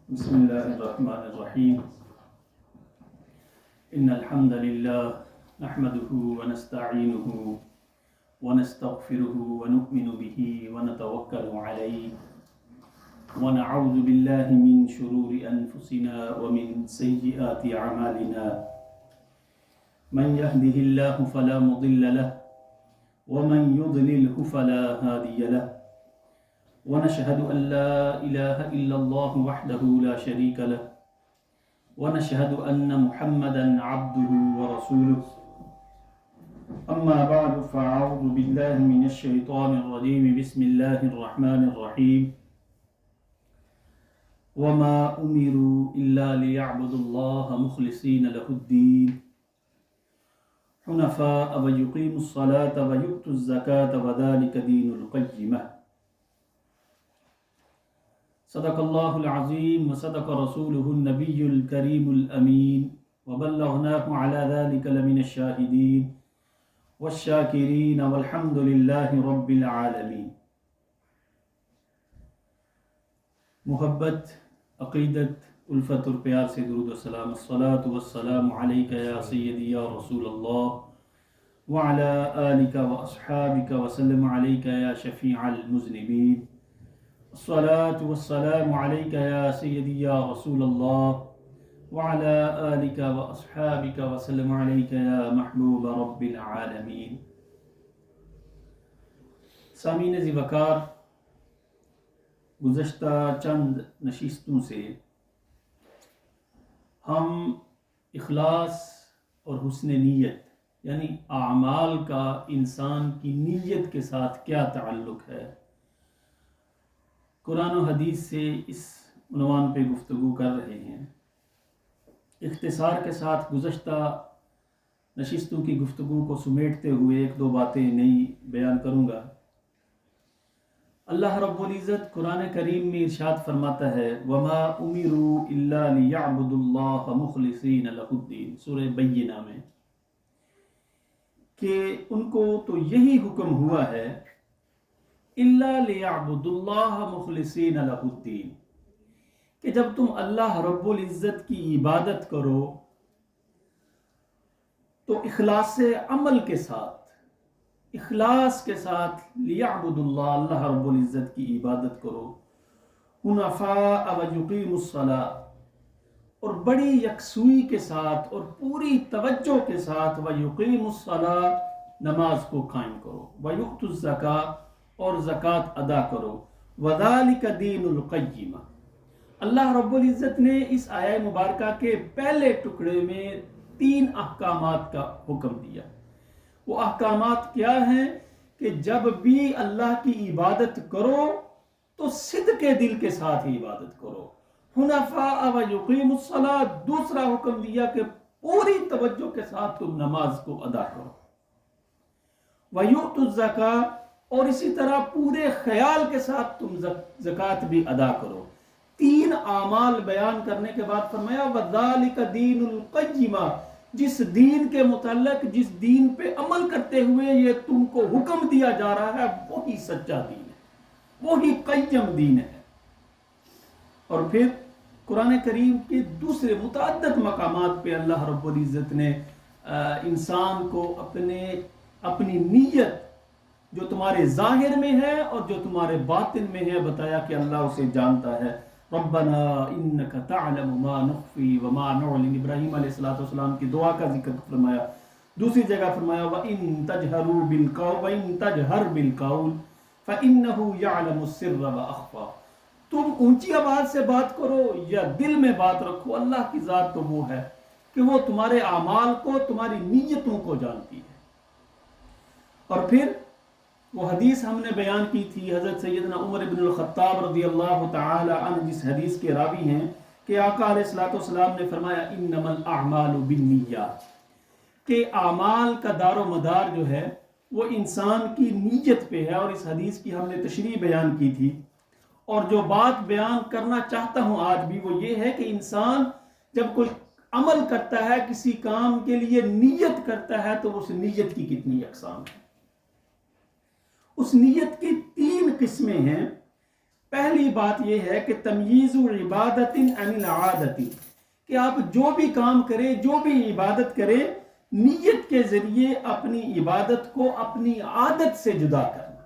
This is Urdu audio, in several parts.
بسم الله الرحمن الرحيم إن الحمد لله نحمده ونستعينه ونستغفره ونؤمن به ونتوكل عليه ونعوذ بالله من شرور أنفسنا ومن سيئات أعمالنا من يهده الله فلا مضل له ومن يضلله فلا هادي له ونشهد أن لا إله إلا الله وحده لا شريك له ونشهد أن محمدا عبده ورسوله أما بعد فأعوذ بالله من الشيطان الرجيم بسم الله الرحمن الرحيم وما أمروا إلا ليعبدوا الله مخلصين له الدين حنفاء ويقيموا الصلاة ويؤتوا الزكاة وذلك دين القيمة صدق الله العظيم وصدق رسوله النبي الكريم الأمين وبلغناه على ذلك لمن الشاهدين والشاكرين والحمد لله رب العالمين. محبت، عقیدت، الفت اور پیار سے درود و سلام، الصلاة والسلام علیک یا سیدی یا رسول اللہ وعلى آلک واصحابک وسلم علیک یا شفیع المذنبین. الصلاة والسلام عليك يا سيدي يا رسول الله وعلى آلك وأصحابك وسلم عليك يا محبوب رب العالمين. سامعین ذی وقار، گزشتہ چند نشستوں سے ہم اخلاص اور حسن نیت یعنی اعمال کا انسان کی نیت کے ساتھ کیا تعلق ہے، قرآن و حدیث سے اس عنوان پہ گفتگو کر رہے ہیں. اختصار کے ساتھ گزشتہ نشستوں کی گفتگو کو سمیٹتے ہوئے ایک دو باتیں نئی بیان کروں گا. اللہ رب العزت قرآن کریم میں ارشاد فرماتا ہے وَمَا أُمِرُوا إِلَّا لِيَعْبُدُوا اللَّهَ مُخْلِصِينَ لَهُ الدِّينَ، سورہ بینہ میں، کہ ان کو تو یہی حکم ہوا ہے إِلَّا لِيَعْبُدُوا اللَّهَ مُخْلِصِينَ لَهُ الدِّينَ، کہ جب تم اللہ رب العزت کی عبادت کرو تو اخلاص عمل کے ساتھ، اخلاص کے ساتھ لِيَعْبُدُوا اللَّهَ، اللہ رب العزت کی عبادت کرو، حُنَفَاءَ وَيُقِيمُوا الصَّلَاةَ، اور بڑی یکسوئی کے ساتھ اور پوری توجہ کے ساتھ وَيُقِيمُوا الصَّلَاةَ، نماز کو قائم کرو، وَيُؤْتُوا الزَّكَاةَ، اور زکوٰۃ ادا کرو، وَذَلِكَ دِينُ الْقَيِّمَةِ. اللہ رب العزت نے اس آیہ مبارکہ کے پہلے ٹکڑے میں 3 احکامات کا حکم دیا. وہ احکامات کیا ہیں کہ جب بھی اللہ کی عبادت کرو تو صدق دل کے ساتھ ہی عبادت کرو. حنفاء ویقیموا الصلاۃ، دوسرا حکم دیا کہ پوری توجہ کے ساتھ تم نماز کو ادا کرو. ویؤتوا الزکاۃ، اور اسی طرح پورے خیال کے ساتھ تم زکوٰۃ بھی ادا کرو. 3 اعمال بیان کرنے کے بعد فرمایا وَذَلِكَ دِينُ الْقَيِّمَةِ، جس دین کے متعلق، جس دین پہ عمل کرتے ہوئے یہ تم کو حکم دیا جا رہا ہے، وہی سچا دین ہے، وہی قیم دین ہے. اور پھر قرآن کریم کے دوسرے متعدد مقامات پہ اللہ رب العزت نے انسان کو اپنی نیت جو تمہارے ظاہر میں ہے اور جو تمہارے باطن میں ہے بتایا کہ اللہ اسے جانتا ہے. ربنا انک تعلم ما نخفی وما نعلن، ابراہیم علیہ السلام کی دعا کا ذکر فرمایا. دوسری جگہ فرمایا وَإِن تَجْهَرْ بِالْقَوْلِ فَإِنَّهُ يَعْلَمُ السِّرَّ وَأَخْفَى، تم اونچی آواز سے بات کرو یا دل میں بات رکھو، اللہ کی ذات تو وہ ہے کہ وہ تمہارے اعمال کو، تمہاری نیتوں کو جانتی ہے. اور پھر وہ حدیث ہم نے بیان کی تھی حضرت سیدنا عمر بن الخطاب رضی اللہ تعالی عنہ، جس حدیث کے راوی ہیں کہ آقا علیہ السلام نے فرمایا انما الاعمال بالنیات، کہ اعمال کا دار و مدار جو ہے وہ انسان کی نیت پہ ہے. اور اس حدیث کی ہم نے تشریح بیان کی تھی. اور جو بات بیان کرنا چاہتا ہوں آج بھی وہ یہ ہے کہ انسان جب کوئی عمل کرتا ہے، کسی کام کے لیے نیت کرتا ہے، تو اس نیت کی کتنی اقسام ہیں. اس نیت کی 3 قسمیں ہیں. پہلی بات یہ ہے کہ تمییز عبادت عن العادت، کہ آپ جو بھی کام کریں، جو بھی عبادت کریں، نیت کے ذریعے اپنی عبادت کو اپنی عادت سے جدا کرنا۔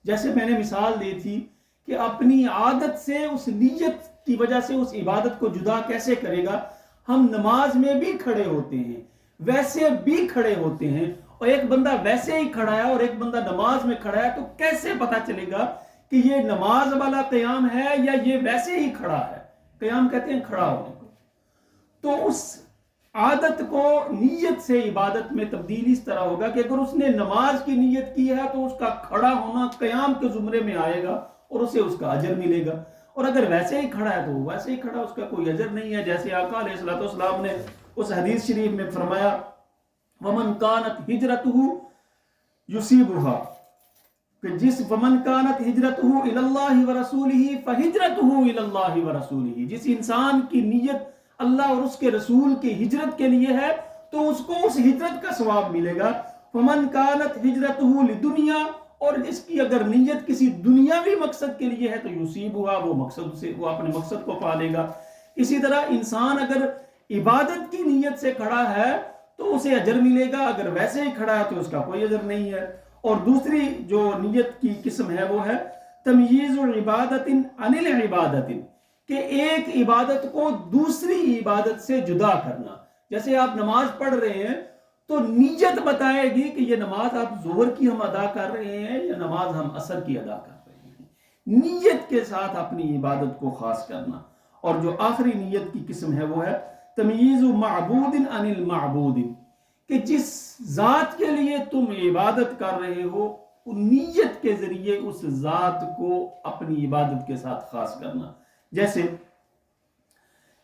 جیسے میں نے مثال دی تھی کہ اپنی عادت سے، اس نیت کی وجہ سے اس عبادت کو جدا کیسے کرے گا؟ ہم نماز میں بھی کھڑے ہوتے ہیں، ویسے بھی کھڑے ہوتے ہیں، اور ایک بندہ ویسے ہی کھڑا ہے اور ایک بندہ نماز میں کھڑا ہے، تو کیسے پتا چلے گا کہ یہ نماز والا قیام ہے یا یہ ویسے ہی کھڑا ہے؟ قیام کہتے ہیں کھڑا ہونے کو۔ تو اس عادت کو نیت سے عبادت میں تبدیلی اس طرح ہوگا کہ اگر اس نے نماز کی نیت کی ہے تو اس کا کھڑا ہونا قیام کے زمرے میں آئے گا اور اسے اس کا اجر ملے گا، اور اگر ویسے ہی کھڑا ہے تو ویسے ہی کھڑا، اس کا کوئی اجر نہیں ہے۔ جیسے آقا علیہ الصلوۃ والسلام نے اس حدیث شریف میں فرمایا وَمَنْ كَانَتْ هِجْرَتُهُ يُصِيبُهَا، کہ جس وَمَنْ كَانَتْ هِجْرَتُهُ إِلَى اللَّهِ وَرَسُولِهِ فَهِجْرَتُهُ إِلَى اللَّهِ وَرَسُولِهِ، جس انسان کی نیت اللہ اور اس کے رسول کی ہجرت کے لیے ہے تو اس کو اس ہجرت کا ثواب ملے گا۔ فَمَنْ كَانَتْ هِجْرَتُهُ لِدُنْيَا، اور اس کی اگر نیت کسی دنیاوی مقصد کے لیے ہے تو یصیبها، وہ مقصد سے، وہ اپنے مقصد کو پا لے گا۔ اسی طرح انسان اگر عبادت کی نیت سے کھڑا ہے تو اسے اجر ملے گا، اگر ویسے ہی کھڑا ہے تو اس کا کوئی اجر نہیں ہے۔ اور دوسری جو نیت کی قسم ہے وہ ہے تمییز عبادت عن العبادت، کہ ایک عبادت کو دوسری عبادت سے جدا کرنا۔ جیسے آپ نماز پڑھ رہے ہیں تو نیت بتائے گی کہ یہ نماز آپ ظہر کی ہم ادا کر رہے ہیں یا نماز ہم عصر کی ادا کر رہے ہیں۔ نیت کے ساتھ اپنی عبادت کو خاص کرنا۔ اور جو آخری نیت کی قسم ہے وہ ہے تمییز معبود عن المعبود، کہ جس ذات کے لیے تم عبادت کر رہے ہو نیت کے ذریعے اس ذات کو اپنی عبادت کے ساتھ خاص کرنا۔ جیسے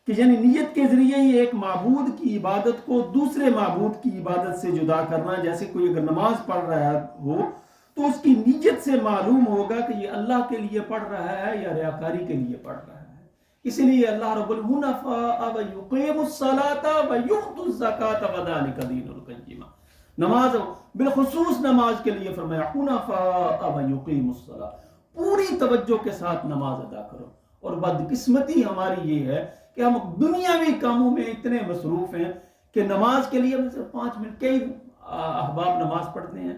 کہ یعنی نیت کے ذریعے ہی ایک معبود کی عبادت کو دوسرے معبود کی عبادت سے جدا کرنا۔ جیسے کوئی اگر نماز پڑھ رہا ہو تو اس کی نیت سے معلوم ہوگا کہ یہ اللہ کے لیے پڑھ رہا ہے یا ریاکاری کے لیے پڑھ رہا ہے۔ اسی لیے اللہ رب الحنفاء ویقیموا الصلاة ویؤتوا الزکاة وذلک دین القیمہ، نماز بالخصوص نماز کے لیے فرمایا حنفاء ویقیموا الصلاة، پوری توجہ کے ساتھ نماز ادا کرو۔ اور بدقسمتی ہماری یہ ہے کہ ہم دنیاوی کاموں میں اتنے مصروف ہیں کہ نماز کے لیے ہم صرف 5 منٹ، کئی احباب نماز پڑھتے ہیں،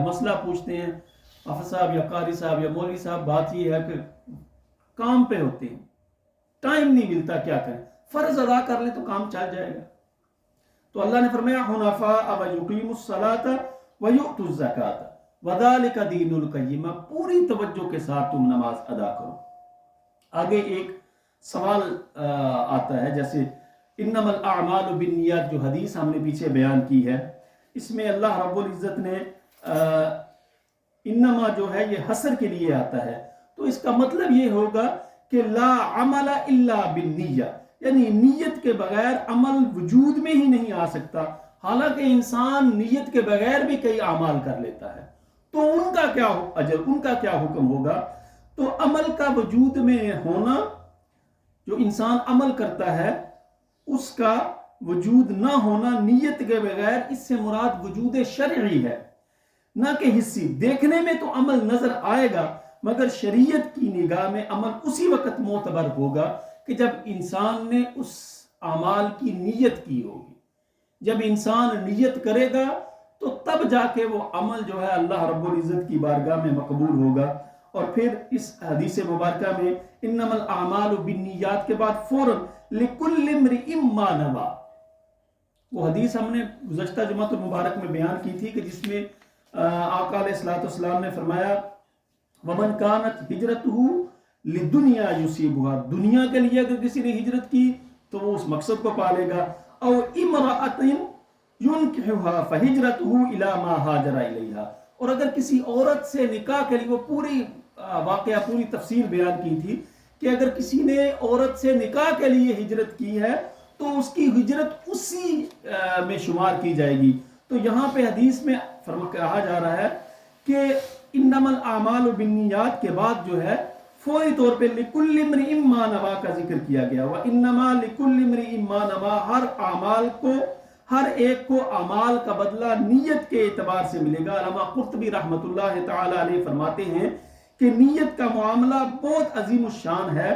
مسئلہ پوچھتے ہیں، حافظ صاحب یا قاری صاحب یا مولوی صاحب، بات یہ ہے کہ کام پہ ہوتے ہیں، ٹائم نہیں ملتا، کیا کریں؟ فرض ادا کر لیں تو کام چل جائے گا۔ تو اللہ نے فرمایا حنفاء ویقیموا الصلاة ویؤتوا الزکاة وذلک دین القیمہ، پوری توجہ کے ساتھ تم نماز ادا کرو۔ آگے ایک سوال آتا ہے، جیسے انما الاعمال بالنیات، جو حدیث ہم نے پیچھے بیان کی ہے، اس میں اللہ رب العزت نے انما جو ہے یہ حصر کے لیے آتا ہے، تو اس کا مطلب یہ ہوگا کہ لا عمل الا بالنیہ، یعنی نیت کے بغیر عمل وجود میں ہی نہیں آ سکتا۔ حالانکہ انسان نیت کے بغیر بھی کئی اعمال کر لیتا ہے، تو ان کا کیا اجر، ان کا کیا حکم ہوگا؟ تو عمل کا وجود میں ہونا، جو انسان عمل کرتا ہے اس کا وجود نہ ہونا نیت کے بغیر، اس سے مراد وجود شرعی ہے، نہ کہ حسی۔ دیکھنے میں تو عمل نظر آئے گا مگر شریعت کی نگاہ میں عمل اسی وقت معتبر ہوگا کہ جب انسان نے اس اعمال کی نیت کی ہوگی۔ جب انسان نیت کرے گا تو تب جا کے وہ عمل جو ہے اللہ رب العزت کی بارگاہ میں مقبول ہوگا۔ اور پھر اس حدیث مبارکہ میں انما الاعمال بالنیات کے بعد فوراً لکل امرئ ما نوی، وہ حدیث ہم نے گزشتہ جمعۃ المبارک میں بیان کی تھی کہ جس میں آقا علیہ الصلوۃ والسلام نے فرمایا ومن کانت ہجرتہ لدنیا یصیبها، دنیا کے لیے اگر کسی نے ہجرت کی تو وہ اس مقصد کو پالے گا۔ او امرأۃ ينکحها فہجرتہ الی ما ہاجر الیہا، اور اگر کسی عورت سے نکاح کے لیے، وہ پوری واقعہ پوری تفصیل بیان کی تھی کہ اگر کسی نے عورت سے نکاح کے لیے ہجرت کی ہے تو اس کی ہجرت اسی میں شمار کی جائے گی۔ تو یہاں پہ حدیث میں کہا جا رہا ہے کہ انما الاعمال بالنیات کے بعد جو ہے فوری طور پہ لکل امرئ ما نوی کا ذکر کیا گیا، وانما لکل امرئ ما نوی، ہر اعمال کو، ہر ایک کو اعمال کا بدلہ نیت کے اعتبار سے ملے گا۔ علامہ قرطبی رحمۃ اللہ تعالی علیہ فرماتے ہیں کہ نیت کا معاملہ بہت عظیم الشان ہے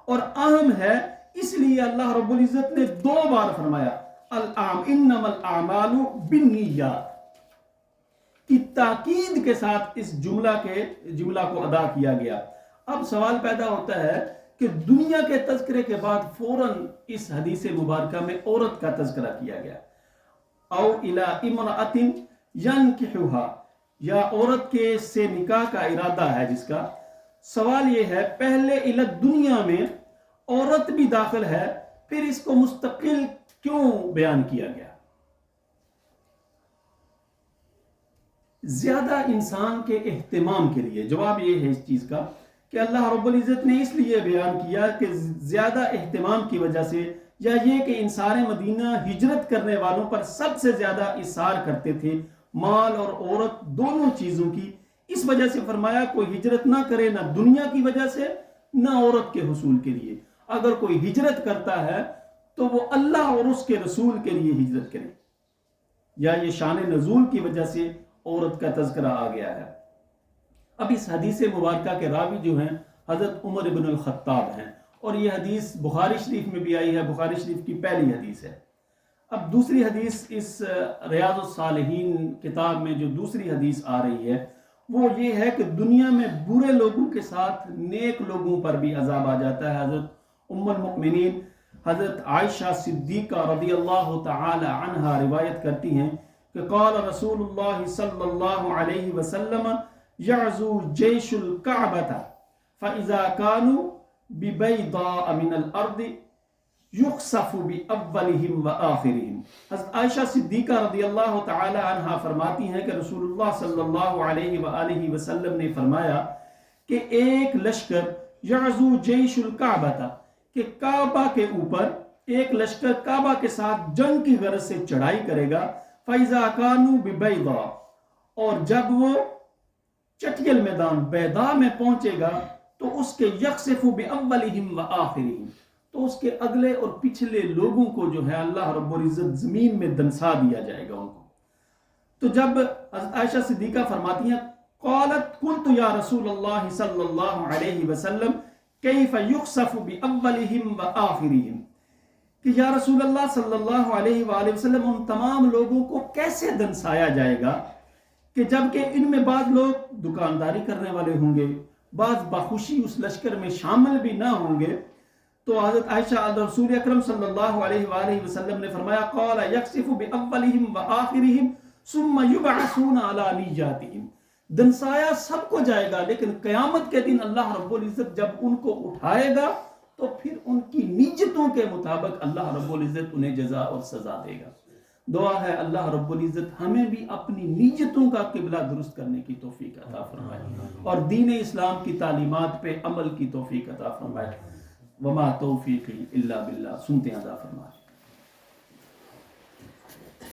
اور اہم ہے، اس لیے اللہ رب العزت نے 2 بار فرمایا انما الاعمال بالنیات کی تاکید کے ساتھ اس جملہ کو ادا کیا گیا۔ اب سوال پیدا ہوتا ہے کہ دنیا کے تذکرے کے بعد فوراً اس حدیث مبارکہ میں عورت کا تذکرہ کیا گیا، او الی امرأۃ ینکحها، یا عورت کے سے نکاح کا ارادہ ہے جس کا۔ سوال یہ ہے پہلے الی دنیا میں عورت بھی داخل ہے، پھر اس کو مستقل کیوں بیان کیا گیا؟ زیادہ انسان کے اہتمام کے لیے۔ جواب یہ ہے اس چیز کا کہ اللہ رب العزت نے اس لیے بیان کیا کہ زیادہ اہتمام کی وجہ سے، یا یہ کہ انصار مدینہ ہجرت کرنے والوں پر سب سے زیادہ اصرار کرتے تھے مال اور عورت دونوں چیزوں کی، اس وجہ سے فرمایا کوئی ہجرت نہ کرے، نہ دنیا کی وجہ سے نہ عورت کے حصول کے لیے۔ اگر کوئی ہجرت کرتا ہے تو وہ اللہ اور اس کے رسول کے لیے ہجرت کرے، یا یہ شان نزول کی وجہ سے عورت کا تذکرہ آ گیا ہے۔ اب اس حدیث مبارکہ کے راوی جو ہیں حضرت عمر بن الخطاب ہیں، اور یہ حدیث بخاری شریف میں بھی آئی ہے، بخاری شریف کی پہلی حدیث ہے۔ اب دوسری حدیث اس ریاض الصالحین کتاب میں جو دوسری حدیث آ رہی ہے وہ یہ ہے کہ دنیا میں برے لوگوں کے ساتھ نیک لوگوں پر بھی عذاب آ جاتا ہے۔ حضرت ام المؤمنین حضرت عائشہ صدیقہ رضی اللہ تعالی عنہا روایت کرتی ہیں کہ قال رسول اللہ صلی اللہ علیہ وسلم یعزو جیش الکعبۃ فاذا كانوا ببیضاء من الارض یخسف باولہم وآخرہم۔ حضرت عائشہ صدیقہ رضی اللہ تعالی عنہا فرماتی ہیں کہ رسول اللہ صلی اللہ علیہ وآلہ وسلم نے فرمایا کہ ایک لشکر یعزو جیش الکعبۃ، کہ کعبہ کے اوپر ایک لشکر کعبہ کے ساتھ جنگ کی غرض سے چڑھائی کرے گا، فَإِذَا كَانُوا بِبَيْضَا، اور جب وہ چٹیل میدان بیضاء میں پہنچے گا تو اس کے یخسف بِأَوَّلِهِمْ وَآخِرِهِمْ، تو اس کے اگلے اور پچھلے لوگوں کو جو ہے اللہ رب العزت زمین میں دنسا دیا جائے گا ان کو۔ تو جب حضرت عائشہ صدیقہ فرماتی ہیں قالت قلت یا رسول اللہ صلی اللہ علیہ وسلم کیف یخسف باولہم وآخرہم، کہ یا رسول اللہ صلی اللہ علیہ وآلہ وسلم ان تمام لوگوں کو کیسے دنسایا جائے گا کہ جبکہ ان میں بعض لوگ دکانداری کرنے والے ہوں گے، بعض بخوشی اس لشکر میں شامل بھی نہ ہوں گے۔ تو حضرت عائشہ رسول اکرم صلی اللہ علیہ وآلہ وسلم نے فرمایا قال یخسف باولہم وآخرہم ثم یبعثون علی نیاتہم، دنسایا سب کو جائے گا، لیکن قیامت کے دن اللہ رب العزت جب ان کو اٹھائے گا تو پھر ان کی نیتوں کے مطابق اللہ رب العزت انہیں جزا اور سزا دے گا۔ دعا ہے اللہ رب العزت ہمیں بھی اپنی نیتوں کا قبلہ درست کرنے کی توفیق عطا فرمائے اور دین اسلام کی تعلیمات پہ عمل کی توفیق عطا فرمائے۔ وما توفیقی الا باللہ، سنتے ہیں عطا فرمائے۔